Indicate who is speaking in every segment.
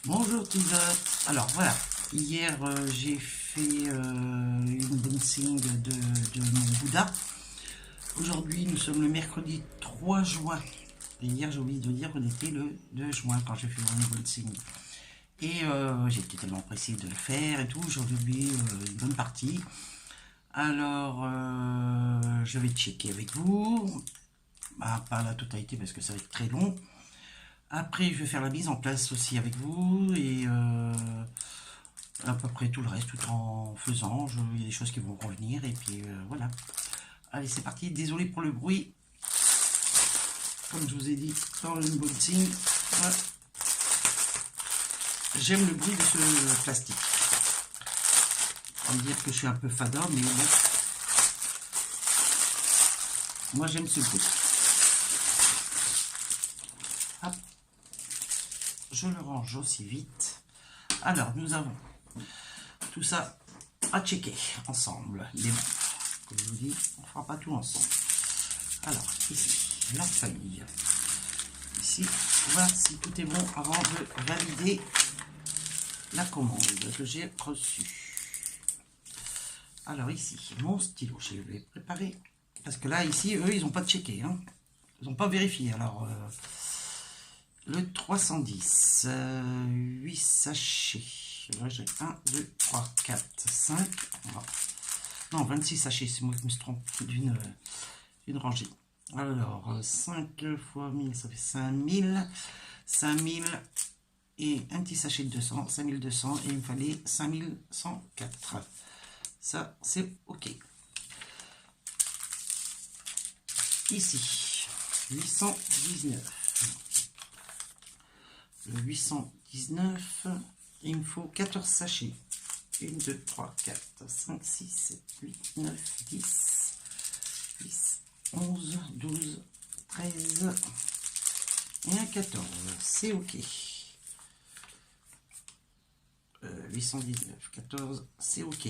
Speaker 1: Bonjour Tizotte. Alors voilà, hier j'ai fait une unboxing de mon Bouddha. Aujourd'hui nous sommes le mercredi 3 juin. Et hier j'ai oublié de dire qu'on était le 2 juin quand j'ai fait mon unboxing. Et j'étais tellement pressé de le faire et tout, j'ai oublié une bonne partie. Alors je vais checker avec vous. Bah, pas la totalité parce que ça va être très long. Après, je vais faire la mise en place aussi avec vous et à peu près tout le reste, tout en faisant. Il y a des choses qui vont revenir et puis voilà. Allez, c'est parti. Désolé pour le bruit. Comme je vous ai dit dans l'unboxing, voilà. J'aime le bruit de ce plastique. On va dire que je suis un peu fada, mais bon. Moi, j'aime ce bruit. Hop. Je le range aussi vite. Alors, nous avons tout ça à checker ensemble. Les membres. Comme je vous dis, on ne fera pas tout ensemble. Alors, ici, la feuille. Ici, voir si tout est bon avant de valider la commande que j'ai reçue. Alors ici, mon stylo, je vais préparer. Parce que là, ici, eux, ils n'ont pas checké. Hein. Ils n'ont pas vérifié. Alors, le 310, 8 sachets. Là, j'ai 1, 2, 3, 4, 5. Non, 26 sachets, c'est moi qui me suis trompé d'une rangée. Alors, 5 fois 1000, ça fait 5000. 5000 et un petit sachet de 200, 5200. Et il me fallait 5104. Ça, c'est OK. Ici, 819. Le 819, il me faut 14 sachets. 1, 2, 3, 4, 5, 6, 7, 8, 9, 10, 10, 11, 12, 13 et un 14. C'est OK. 819, 14, c'est OK.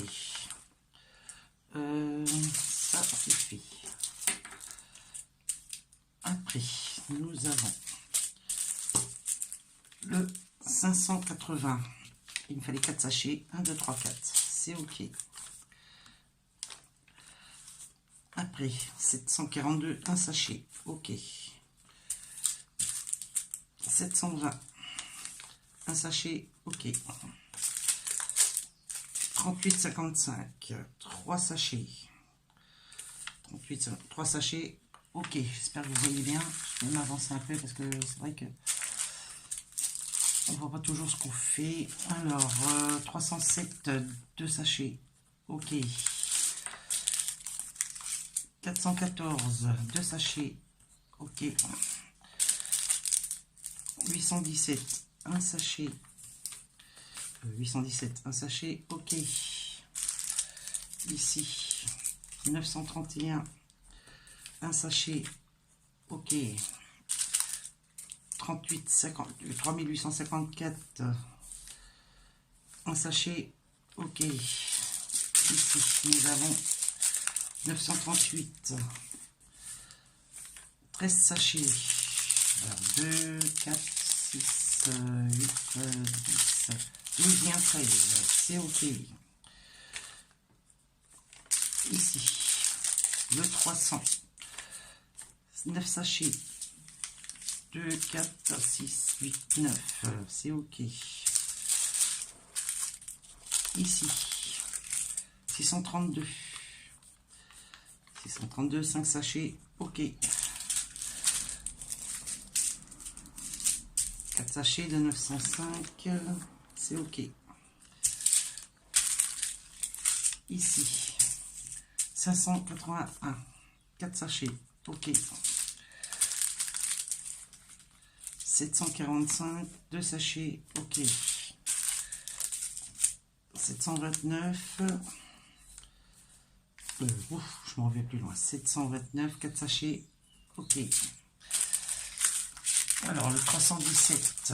Speaker 1: Ça, c'est fait. Après, nous avons le 580. Il me fallait 4 sachets. 1, 2, 3, 4. C'est OK. Après, 742, un sachet. OK. 720, un sachet. OK. 38,55, 3 sachets. 38, 3 sachets. OK. J'espère que vous voyez bien. Je vais m'avancer un peu parce que c'est vrai que on ne voit pas toujours ce qu'on fait. Alors, 307, 2 sachets. OK. 414, 2 sachets. OK. 817, 1 sachet. 817, un sachet. OK. Ici, 931, un sachet. OK. 3854, un sachet. OK. Ici, nous avons 938, 13 sachets. Alors, 2, 4, 6, 8, 10, 12 et 13. C'est OK. Ici, le 300, 9 sachets. 2, 4, 6, 8, 9. C'est OK. Ici, 632. 632, 5 sachets. OK. 4 sachets de 905. C'est OK. Ici, 581. 4 sachets. OK. 745, 2 sachets. OK. 729. Je m'en vais plus loin. 729, 4 sachets. OK. Alors, le 317.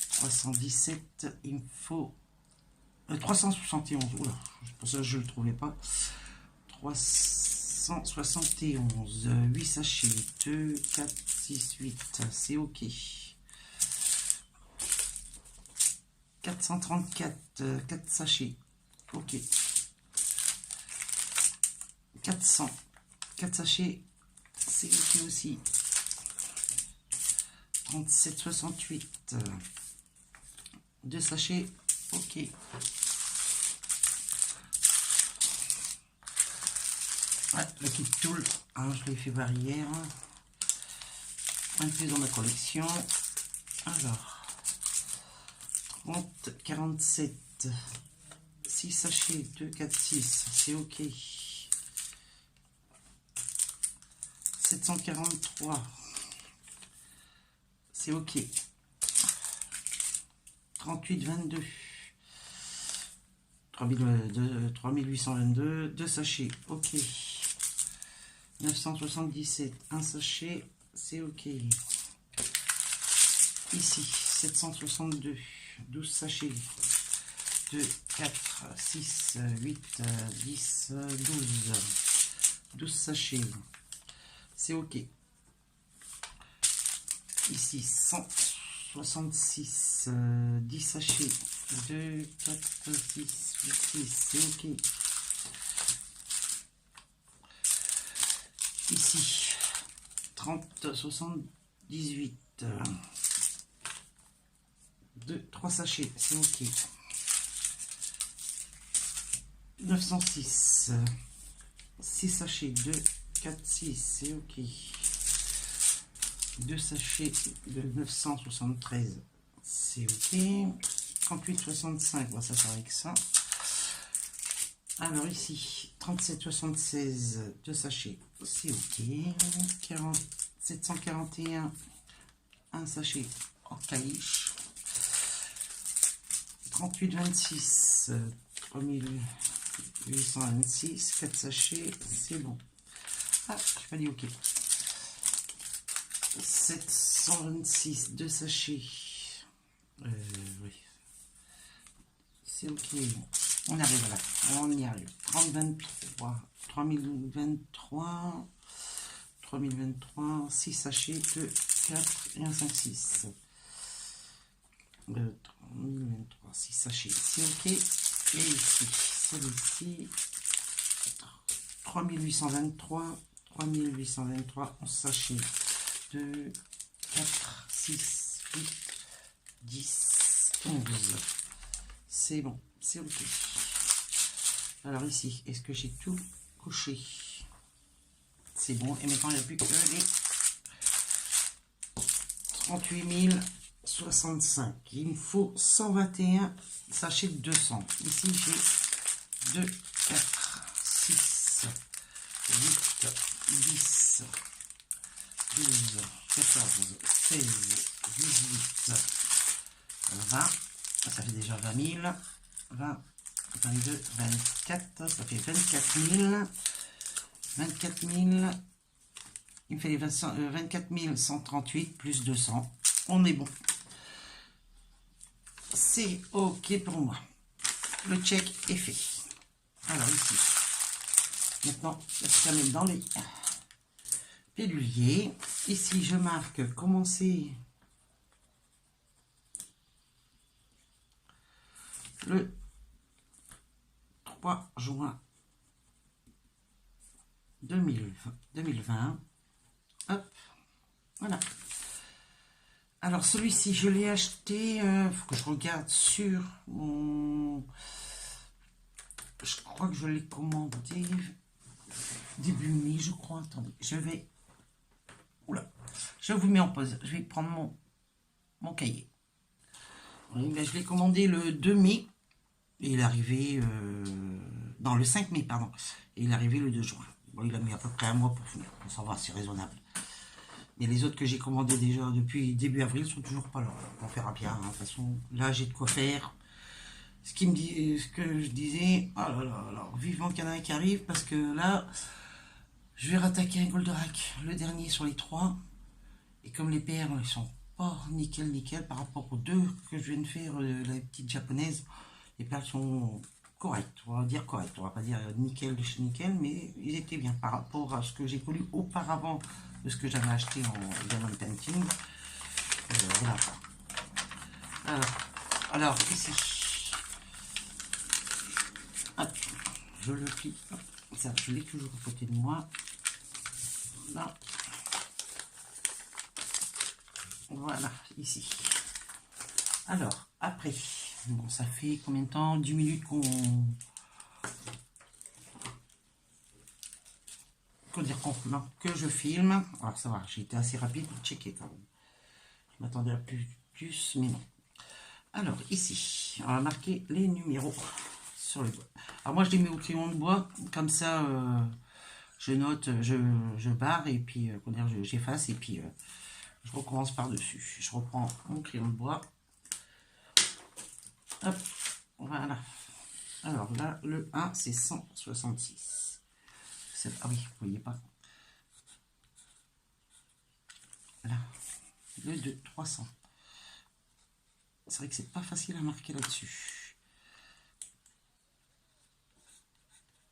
Speaker 1: 317, il me faut... 371. Oula, pour ça je ne le trouvais pas. 371. 8 sachets. 2, 4, 6, 8. C'est OK. 434, 4 sachets. Ok. 400, 4 sachets. C'est ok aussi. 37,68. 2 sachets. Ok. Ouais, le kit tool, hein, je l'ai fait voir hier. Un peu dans ma collection. Alors, 30, 47, 6 sachets, 2, 4, 6, c'est ok. 743, c'est ok. 38, 22, 3822, 2 sachets, ok. 977, 1 sachet, c'est ok. Ici, 762, 12 sachets, 2, 4, 6, 8, 10, 12, 12 sachets, c'est ok. Ici, 166, 10 sachets, 2, 4, 6, 8, 6, c'est ok. Ici, 30, 78, 2, 3 sachets, c'est ok. 906, 6 sachets, 2, 4, 6, c'est ok. 2 sachets de 973, c'est ok. 38, 65, bon, ça part avec ça. Alors ici, 37, 76, 2 sachets, c'est ok. 741, 1 sachet en caliche. 38, 26, 3826, 4 sachets, c'est bon. Ah, je pas dit ok. 726, 2 sachets. Oui. C'est ok. On arrive là. On y arrive. 3023. 3023. 3023. 6 sachets. 2, 4 et 1, 5, 6. 3023. 6 sachets. C'est ok. Et ici, celui-ci. 3823. 3823. 11 sachets. 2, 4, 6, 8, 10, 11. C'est bon, c'est ok. Alors ici, est-ce que j'ai tout coché? C'est bon. Et maintenant, il n'y a plus que les 38 065. Il me faut 121 sachets de 200. Ici, j'ai 2, 4, 6, 8, 10, 12, 14, 16, 18, 20, ça fait déjà 20 000, 20, 22, 24, ça fait 24 000, 24 000, il me fait les 24 138 plus 200, on est bon. C'est ok pour moi. Le check est fait. Alors ici, maintenant, je vais mettre dans les pédulier. Ici, je marque commencer le 3 juin 2020. Hop, voilà. Alors, celui-ci, je l'ai acheté. Faut que je regarde sur mon... Je crois que je l'ai commandé début mai, je crois. Attendez, je vais... Oula, je vous mets en pause. Je vais prendre mon cahier. Oui, ben, je l'ai commandé le 2 mai. Et il est arrivé... non, le 5 mai, pardon. Et il est arrivé le 2 juin. Bon, il a mis à peu près un mois pour finir. Ça va, c'est raisonnable. Mais les autres que j'ai commandés déjà depuis début avril sont toujours pas là. On verra bien. Hein. De toute façon, là, j'ai de quoi faire. Ce que je disais... Oh là là, alors, vivement qu'il y en a un qui arrive. Parce que là... Je vais rattaquer un Goldorak, le dernier sur les 3. Et comme les perles, ils sont pas nickel par rapport aux 2 que je viens de faire, la petite japonaise, les perles sont correctes, on va dire correctes. On va pas dire nickel de chez nickel, mais ils étaient bien par rapport à ce que j'ai connu auparavant de ce que j'avais acheté en diamond painting. Voilà. Alors, Alors, ici, hop, je le plie. Hop, ça, je l'ai toujours à côté de moi. Là. Voilà, ici. Alors, après, bon, ça fait combien de temps? 10 minutes non, que je filme. Alors, ça va, j'ai été assez rapide pour checker quand même. Je m'attendais à plus, mais non. Alors, ici, on va marquer les numéros sur le bois. Alors, moi, je les mets au crayon de bois, comme ça, je note, je barre, et puis, j'efface, et puis, je recommence par-dessus. Je reprends mon crayon de bois. Hop, voilà. Alors là, le 1, c'est 166. Ah oui, vous voyez pas. Là, le 2, 300. C'est vrai que c'est pas facile à marquer là-dessus.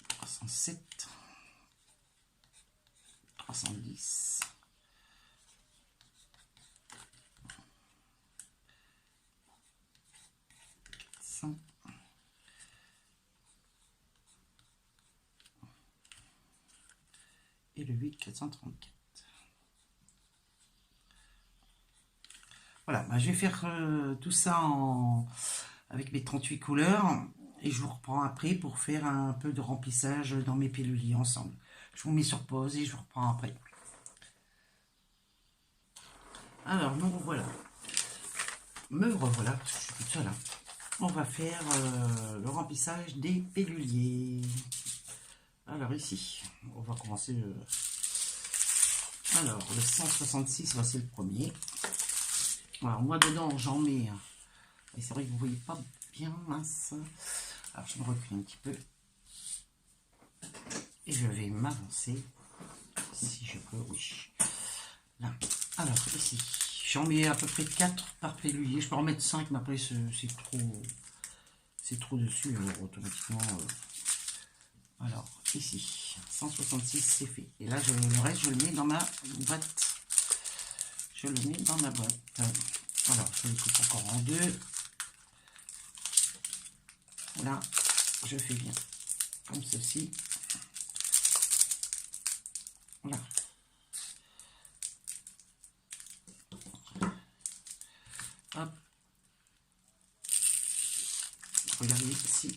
Speaker 1: 307. 310. 400. Et le 8, 434. Voilà, bah, je vais faire tout ça avec mes 38 couleurs et je vous reprends après pour faire un peu de remplissage dans mes piluliers ensemble. Je vous mets sur pause et je vous reprends après. Alors, nous voilà. Me revoilà, je suis toute seule. Hein. On va faire le remplissage des piluliers. Alors ici, on va commencer le... Alors, le 166, voici le premier. Alors, moi, dedans, j'en mets... Et c'est vrai que vous ne voyez pas bien, mince. Alors, je me recule un petit peu. Et je vais m'avancer. Si je peux, oui. Là. Alors, ici, j'en mets à peu près 4 par pilulier. Je peux en mettre 5, mais après, c'est trop dessus, alors, automatiquement... Alors, ici, 166, c'est fait. Et là, le reste, je le mets dans ma boîte. Je le mets dans ma boîte. Alors, je le coupe encore en deux. Là, je fais bien comme ceci. Là. Hop. Regardez ici.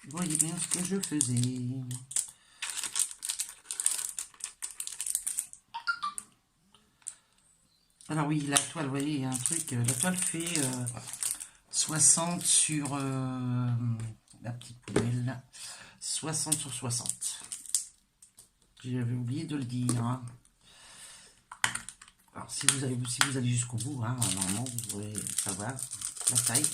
Speaker 1: Vous voyez bien ce que je faisais. Alors oui, la toile, vous voyez, il y a un truc. La toile fait 60 sur la petite poubelle. Là. 60 sur 60. J'avais oublié de le dire. Hein. Alors, si vous allez jusqu'au bout, hein, normalement, vous pourrez savoir la taille.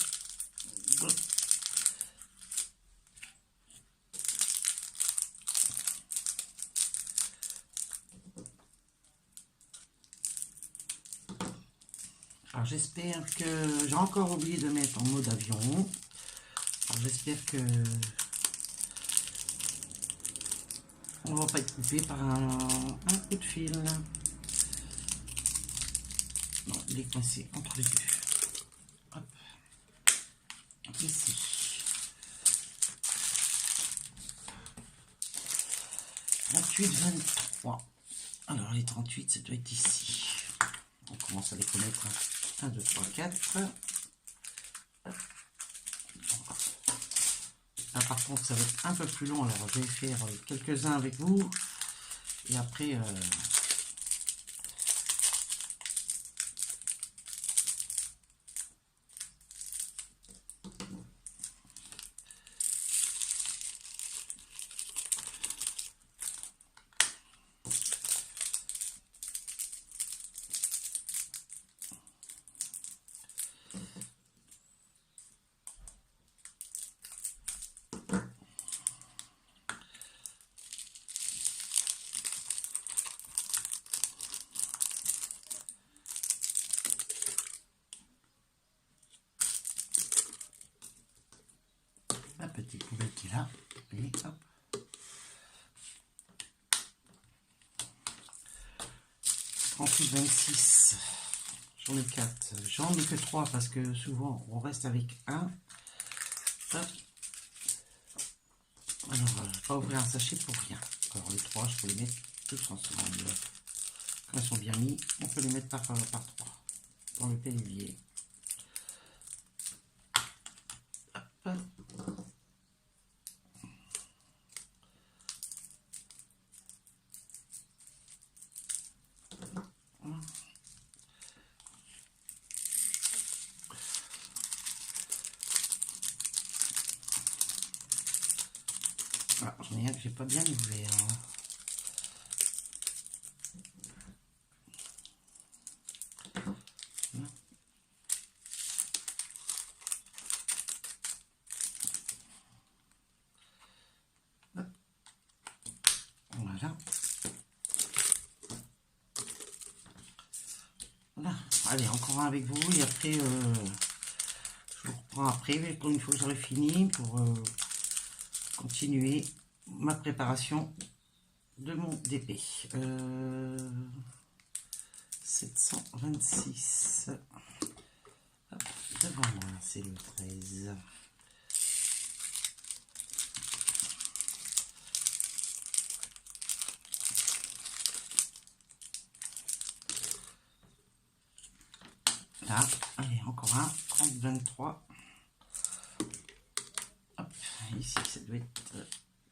Speaker 1: Alors, j'espère que... J'ai encore oublié de mettre en mode avion. Alors, j'espère que... On va pas être coupé par un coup de fil. Non, il est coincé entre les deux. Hop. Ici. « 28-23. Alors, les 38, ça doit être ici. On commence à les connaître. 1, 2, 3, 4. Hop. Là, par contre, ça va être un peu plus long. Alors, je vais faire quelques-uns avec vous. Et après... petite poubelle qui est là, et hop. Ensuite 26, J'en ai 4. J'en ai que 3 parce que souvent on reste avec un. Hop. Alors, je ne vais pas ouvrir un sachet pour rien. Alors, les 3, je peux les mettre tous ensemble. Quand ils sont bien mis, on peut les mettre par 3 dans le pellier. Hop. Ah, j'en ai un que j'ai pas bien ouvert. Voilà. Voilà. Allez, encore un avec vous et après, je vous reprends après, une fois que j'aurai fini pour continuer ma préparation de mon DP. 726. Hop, devant moi, c'est le 13. Là, allez, encore un, 30, 23. Hop, ici, ça doit être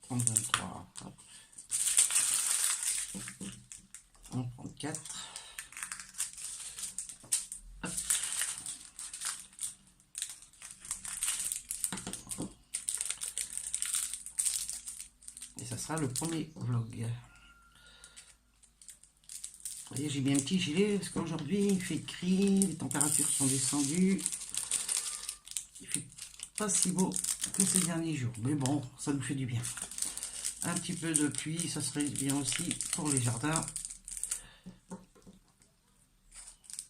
Speaker 1: 30, 23. Hop. 34. Hop. Et ça sera le premier vlog. Vous voyez, j'ai mis un petit gilet parce qu'aujourd'hui il fait gris, les températures sont descendues. Il fait pas si beau que ces derniers jours. Mais bon, ça nous fait du bien. Un petit peu de pluie, ça serait bien aussi pour les jardins.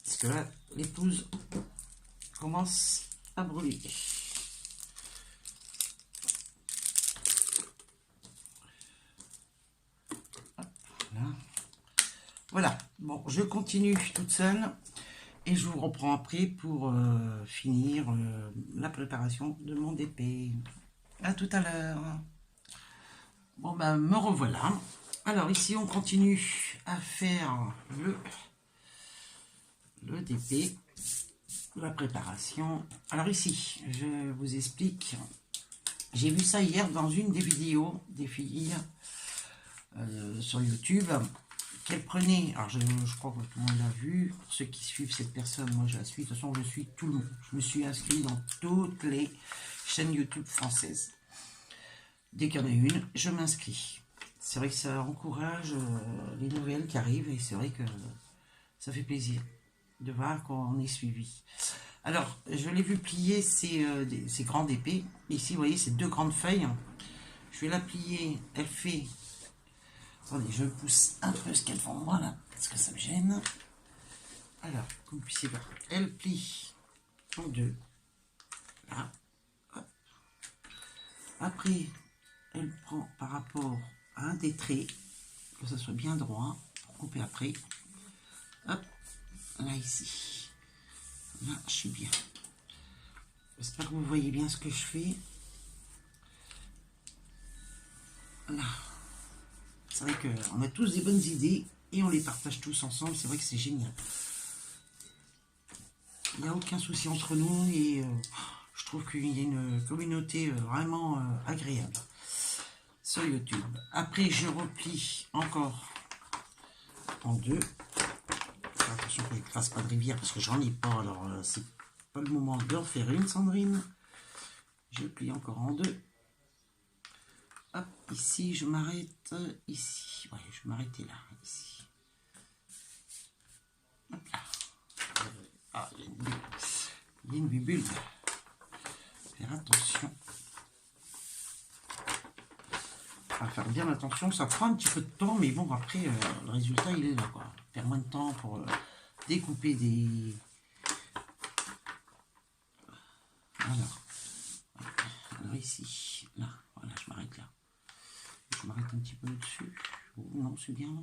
Speaker 1: Parce que là, les pelouses commencent à brûler. Voilà, bon, je continue toute seule et je vous reprends après pour finir la préparation de mon DP. À tout à l'heure. Bon, ben, me revoilà. Alors, ici, on continue à faire le DP, la préparation. Alors, ici, je vous explique. J'ai vu ça hier dans une des vidéos des filles sur YouTube. Qu'elle prenait, alors je crois que tout le monde l'a vu, pour ceux qui suivent cette personne, moi je la suis, de toute façon je suis tout le monde, je me suis inscrit dans toutes les chaînes YouTube françaises. Dès qu'il y en a une, je m'inscris. C'est vrai que ça encourage les nouvelles qui arrivent et c'est vrai que ça fait plaisir de voir qu'on est suivi. Alors, je l'ai vu plier ces grandes épées. Ici, vous voyez, c'est 2 grandes feuilles. Je vais la plier, elle fait... Attendez, je pousse un peu ce qu'elle font, voilà, parce que ça me gêne. Alors, comme vous puissiez voir, elle plie en 2. Là, hop. Après, elle prend par rapport à un des traits, que ça soit bien droit, pour couper après. Hop, là ici. Là, je suis bien. J'espère que vous voyez bien ce que je fais. Là. C'est vrai qu'on a tous des bonnes idées et on les partage tous ensemble. C'est vrai que c'est génial. Il n'y a aucun souci entre nous et je trouve qu'il y a une communauté vraiment agréable sur YouTube. Après, je replie encore en 2. Attention que je ne fasse pas de rivière parce que j'en ai pas. Alors, c'est pas le moment d'en faire une, Sandrine. Je plie encore en 2. Hop, ici, je m'arrête ici. Ouais, je vais m'arrêter là, ici. Hop là. Ah, il y a une bulle. Il y a une bulle. Faire attention. On va faire bien attention. Ça prend un petit peu de temps, mais bon, après, le résultat, il est là, quoi. Faire moins de temps pour découper des... Voilà. Alors ici, là, voilà, je m'arrête là. Je m'arrête un petit peu au-dessus. Oh, non, c'est bien là.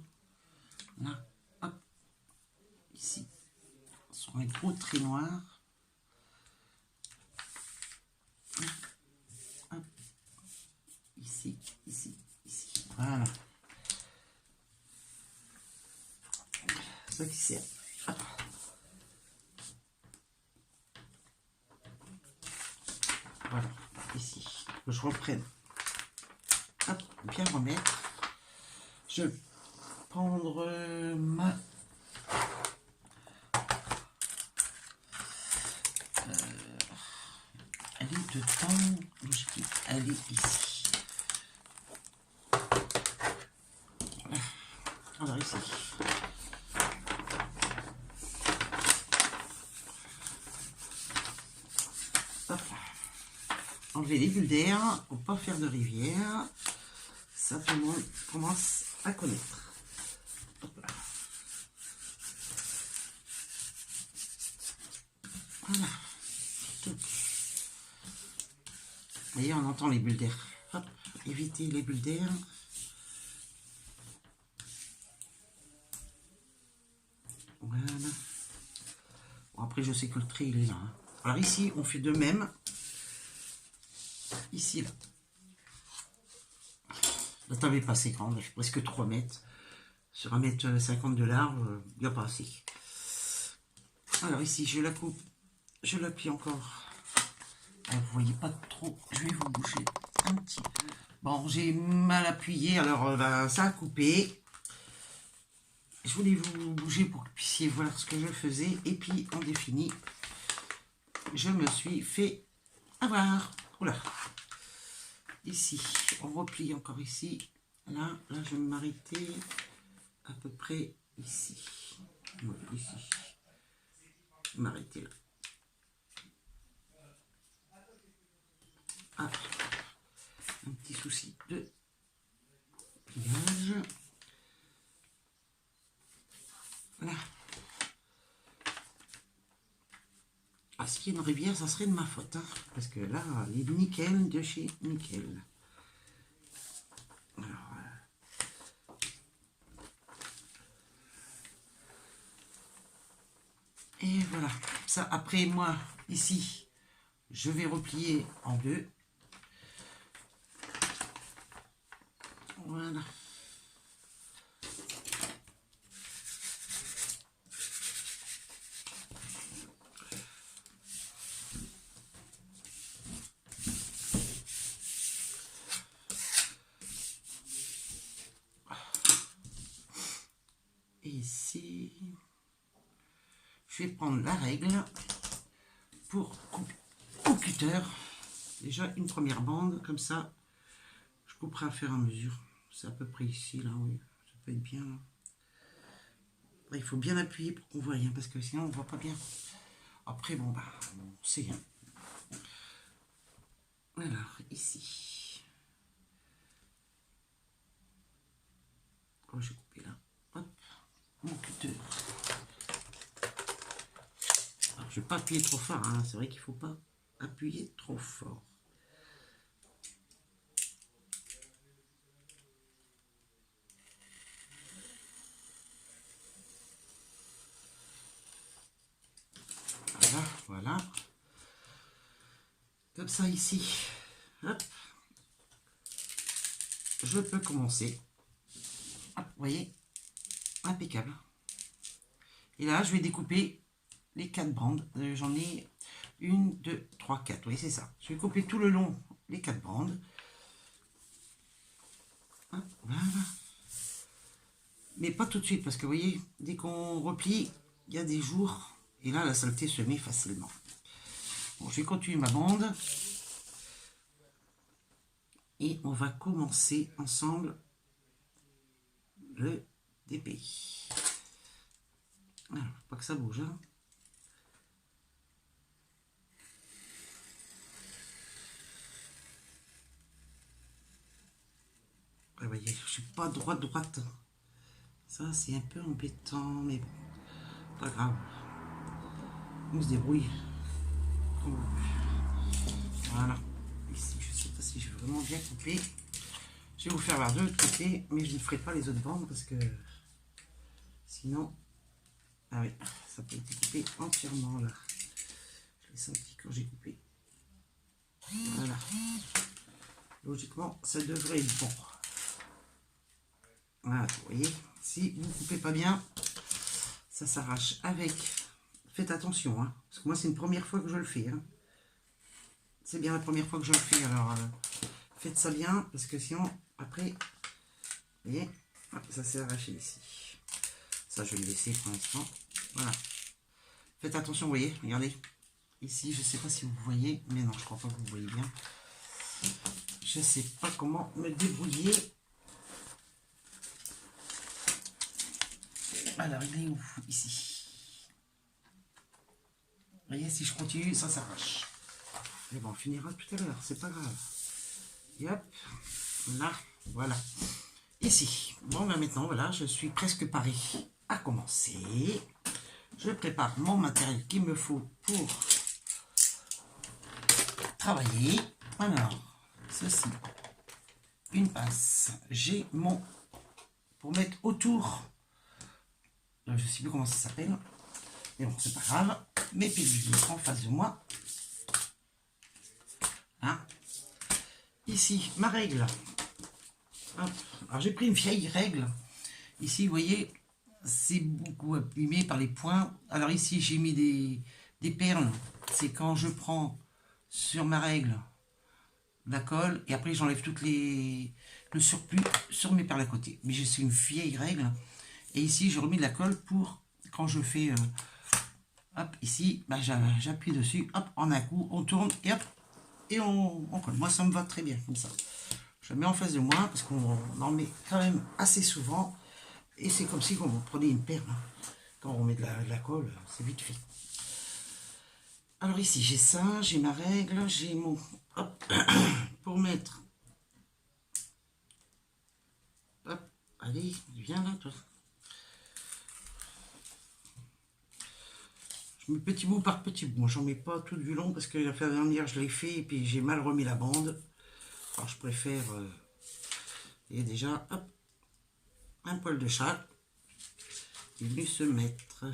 Speaker 1: Là, hop. Ici. sont les gros traits noirs. Hop. Ici, ici, ici. Voilà. Ça qui sert. Hop. Voilà, ici. Que je reprenne. Hop, bien remettre. Je vais prendre ma... elle est dedans, logique, elle est ici. Voilà. Alors ici. Hop. Enlever les bulles d'air pour pas faire de rivière. Ça, tout le monde commence à connaître. Hop là. Voilà. Vous voyez, on entend les bulles d'air. Hop, éviter les bulles d'air. Voilà. Bon, après, je sais que le trait, il est là. Hein. Alors ici, on fait de même. Ici, là. La table est pas assez grande, je presque 3 mètres. Sur 1,50 m de large, il n'y a pas assez. Alors ici, je la coupe, je l'appuie encore. Alors, vous voyez pas trop, je vais vous bouger un petit peu. Bon, j'ai mal appuyé, alors ça a coupé. Je voulais vous bouger pour que vous puissiez voir ce que je faisais. Et puis, en défini, je me suis fait avoir. Oula. Ici, on replie encore ici. Là, je vais m'arrêter à peu près ici. Ouais, ici. Je vais m'arrêter là. Ah, un petit souci de pliage. Voilà. Ah, s'il y a une rivière, ça serait de ma faute. Hein, parce que là, il est nickel de chez nickel. Alors, et voilà. Ça, après, moi, ici, je vais replier en deux. Voilà. Et ici, je vais prendre la règle pour couper au cutter. Déjà une première bande, comme ça, je couperai à faire à mesure. C'est à peu près ici, là, oui. Ça peut être bien. Il faut bien appuyer pour qu'on voit rien, parce que sinon on voit pas bien. Après, bon, bah, c'est rien. Alors, ici. Oh, j'ai coupé là. Hop, mon cutter. Alors, je vais pas appuyer trop fort, hein. C'est vrai qu'il faut pas appuyer trop fort. Voilà. Comme ça ici. Hop. Je peux commencer. Hop, vous voyez, impeccable. Et là, je vais découper les 4 bandes. J'en ai 1, 2, 3, 4. Oui, c'est ça. Je vais couper tout le long les 4 bandes. Hop, voilà. Mais pas tout de suite, parce que vous voyez, dès qu'on replie, il y a des jours. Et là, la saleté se met facilement. Bon, je vais continuer ma bande. Et on va commencer ensemble le DPI. Alors, pas que ça bouge. Hein. Vous voyez, je suis pas droite. Ça, c'est un peu embêtant, mais bon, pas grave. On se débrouille. Voilà. Ici, je sais pas si je vais vraiment bien couper. Je vais vous faire voir de l'autre côté, mais je ne ferai pas les autres bandes parce que sinon, ah oui, ça n'a pas été coupé entièrement là. Je l'ai senti quand j'ai coupé. Voilà. Logiquement, ça devrait être bon. Voilà, vous voyez, si vous ne coupez pas bien, ça s'arrache avec. Faites attention, hein, parce que moi, c'est une première fois que je le fais. Hein. C'est bien la première fois que je le fais, alors faites ça bien, parce que sinon, après, vous voyez, ça s'est arraché ici. Ça, je vais le laisser pour l'instant. Voilà. Faites attention, vous voyez, regardez. Ici, je ne sais pas si vous voyez, mais non, je crois pas que vous voyez bien. Je ne sais pas comment me débrouiller. Alors, il est où? Ici. Vous voyez, si je continue, ça s'arrache. Mais bon, on finira tout à l'heure, c'est pas grave. Et hop, là, voilà. Ici. Bon, ben maintenant, voilà, je suis presque paré à commencer. Je prépare mon matériel qu'il me faut pour travailler. Alors, ceci, une pince. J'ai mon, pour mettre autour, je ne sais plus comment ça s'appelle, mais bon, c'est pas grave. Mes pilules en face de moi. Hein. Ici, ma règle. Hop. Alors, j'ai pris une vieille règle. Ici, vous voyez, c'est beaucoup abîmé par les points. Alors ici, j'ai mis des perles. C'est quand je prends sur ma règle la colle et après j'enlève toutes le surplus sur mes perles à côté. Mais c'est une vieille règle. Et ici, j'ai remis de la colle pour quand je fais hop, ici, bah, j'appuie dessus, hop, en un coup, on tourne et hop, et on colle. Moi, ça me va très bien comme ça. Je la mets en face de moi parce qu'on en met quand même assez souvent. Et c'est comme si quand vous prenez une perle, hein, quand on met de la colle, c'est vite fait. Alors ici, j'ai ça, j'ai ma règle, j'ai mon... Hop, pour mettre... Hop, allez, viens là, toi. Je mets petit bout par petit bout. J'en mets pas tout du long parce que la fois dernière, je l'ai fait et puis j'ai mal remis la bande. Alors je préfère... et déjà, hop, un poil de chat qui est venu se mettre.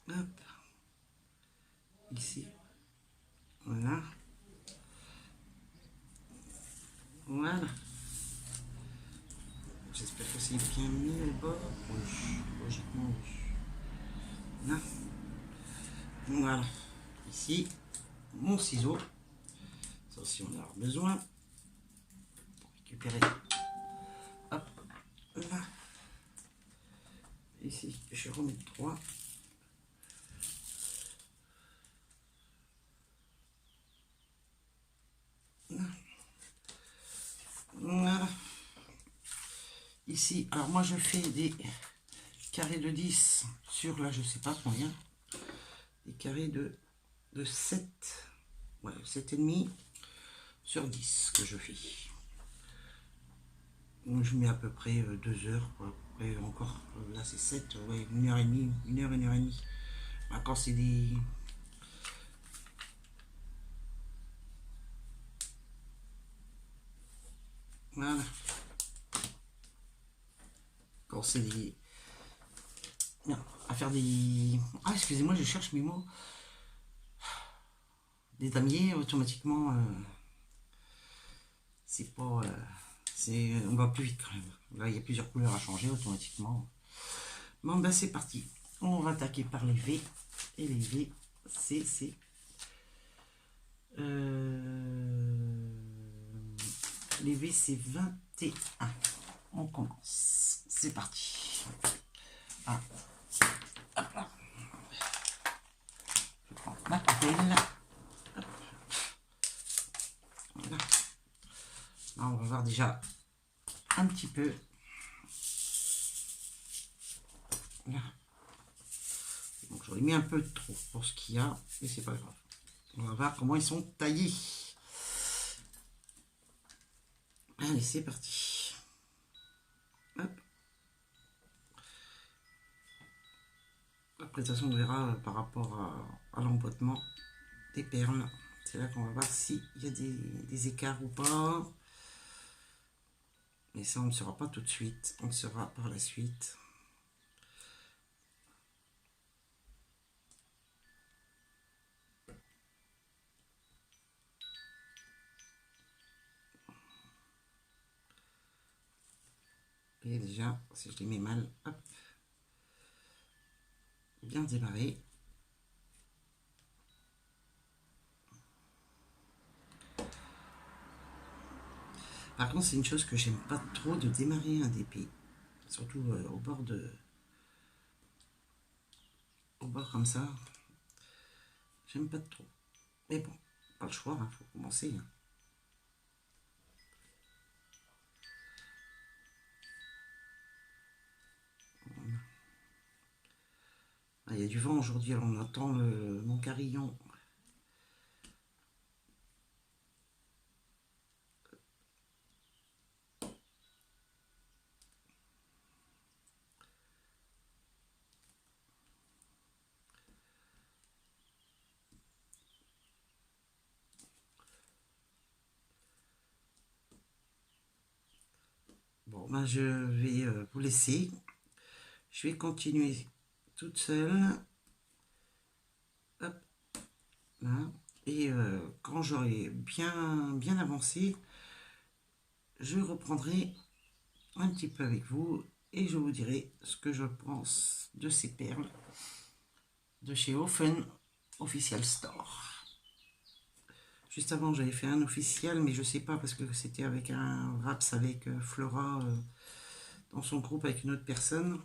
Speaker 1: Hop, ici, voilà, voilà. J'espère que c'est bien mis le bord. Oui, logiquement, oui. Là, voilà. Ici, mon ciseau. Ça aussi, on en a besoin pour récupérer. Hop, là. Ici, je vais remettre 3. Voilà. Ici, alors moi je fais des carrés de 10 sur là, je sais pas combien. Des carrés de 7. Ouais, 7,5 sur 10 que je fais. Donc je mets à peu près 2 heures. Après encore, là c'est 7, ouais, 1h30, 1h30. Bah, quand c'est des... Voilà. Quand c'est des... Non, à faire des... Ah, excusez-moi, je cherche mes mots. Des damiers, automatiquement, c'est pas... on va plus vite quand même. Là, il y a plusieurs couleurs à changer automatiquement. Bon, ben c'est parti. On va attaquer par les V. Et les V, c'est... les V, c'est 21. On commence. C'est parti. Ah. Hop là. Je prends ma papelle. Hop. Voilà. Là, on va voir déjà un petit peu. Là. Donc j'aurais mis un peu trop pour ce qu'il y a, mais c'est pas grave. On va voir comment ils sont taillés. Allez, c'est parti. Hop. Après, de toute façon, on verra par rapport à l'emboîtement des perles. C'est là qu'on va voir s'il y a des écarts ou pas. Mais ça, on ne saura pas tout de suite. On le saura par la suite. voyez déjà, si je les mets mal, hop, bien démarré. Par contre, c'est une chose que j'aime pas trop de démarrer un DP, surtout au bord comme ça. J'aime pas trop. Mais bon, pas le choix, hein, faut commencer. Hein. Ah, il y a du vent aujourd'hui, alors on entend mon carillon. Bon, ben je vais vous laisser. Je vais continuer toute seule. Hop, là. Et quand j'aurai bien avancé, je reprendrai un petit peu avec vous et je vous dirai ce que je pense de ces perles de chez Offen Official Store. Juste avant, j'avais fait un officiel, mais je sais pas parce que c'était avec un Raps avec Flora dans son groupe avec une autre personne.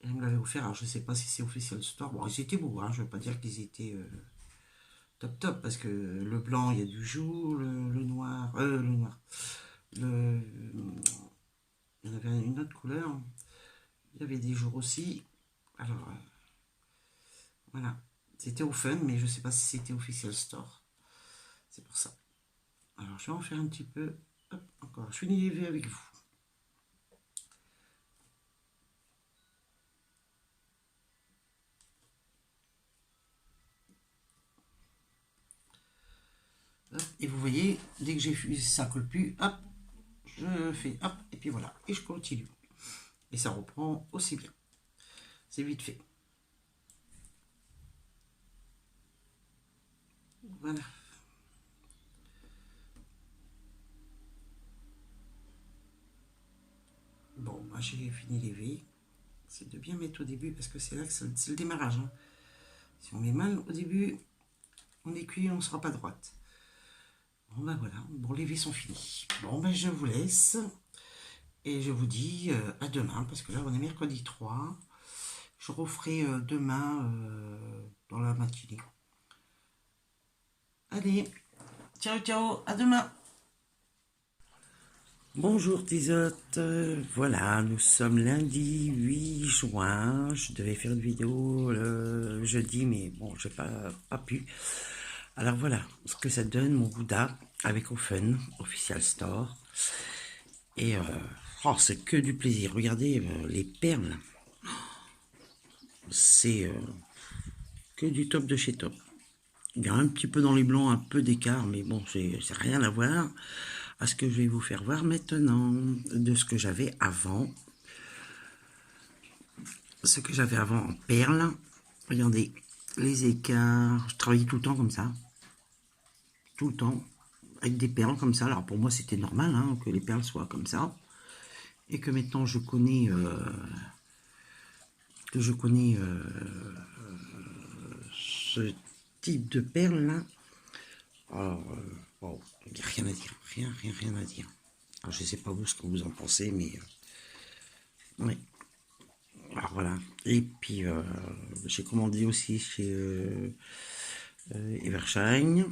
Speaker 1: Et elle me l'avait offert. Alors je sais pas si c'est Official Store. Bon, ils étaient beaux, hein, je veux pas dire qu'ils étaient top parce que le blanc, il y a du jour, le noir, il y en avait une autre couleur. Il y avait des jours aussi. Alors voilà, c'était au fun, mais je sais pas si c'était Official Store. C'est pour ça. Alors je vais en faire un petit peu. Hop, encore. Je finis les V avec vous. Hop, et vous voyez, dès que j'ai fusé, ça colle plus. Hop, je fais hop, et puis voilà. Et je continue. Et ça reprend aussi bien. C'est vite fait. Voilà. Bon, moi j'ai fini les V. C'est de bien mettre au début parce que c'est là que c'est le démarrage. Hein. Si on met mal au début, on est cuit, on ne sera pas droite. Bon ben voilà, bon les V sont finis. Bon ben je vous laisse. Et je vous dis à demain, parce que là on est mercredi 3. Je referai demain dans la matinée. Allez, ciao ciao, à demain. Bonjour Tizotte, voilà, nous sommes lundi 8 juin, je devais faire une vidéo le jeudi, mais bon, j'ai pas pu. Alors voilà, ce que ça donne mon Bouddha avec Offen, Official Store. Et oh, c'est que du plaisir, regardez les perles, c'est que du top de chez top. Il y a un petit peu dans les blancs, un peu d'écart, mais bon, c'est rien à voir à ce que je vais vous faire voir maintenant de ce que j'avais avant. Ce que j'avais avant en perles. Regardez, les écarts. Je travaillais tout le temps comme ça. Tout le temps. Avec des perles comme ça. Alors pour moi, c'était normal hein, que les perles soient comme ça. Et que maintenant, je connais... ce type de perles là. Alors, bon, il n'y a rien à dire. Rien à dire. Alors, je sais pas vous ce que vous en pensez, mais... oui. Alors voilà. Et puis, j'ai commandé aussi chez Evershine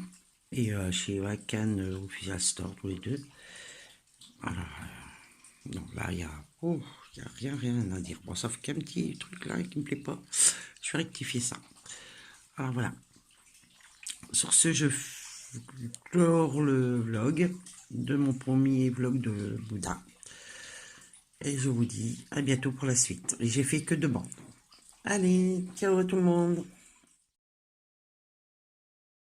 Speaker 1: et chez Wakan Official Store, tous les deux. Alors, donc là, il y a rien à dire. Bon, sauf qu'un petit truc là qui me plaît pas. Je vais rectifier ça. Alors voilà. Sur ce, je clore le vlog de mon premier vlog de Bouddha. Et je vous dis à bientôt pour la suite. Et j'ai fait que 2 bandes. Allez, ciao tout le monde.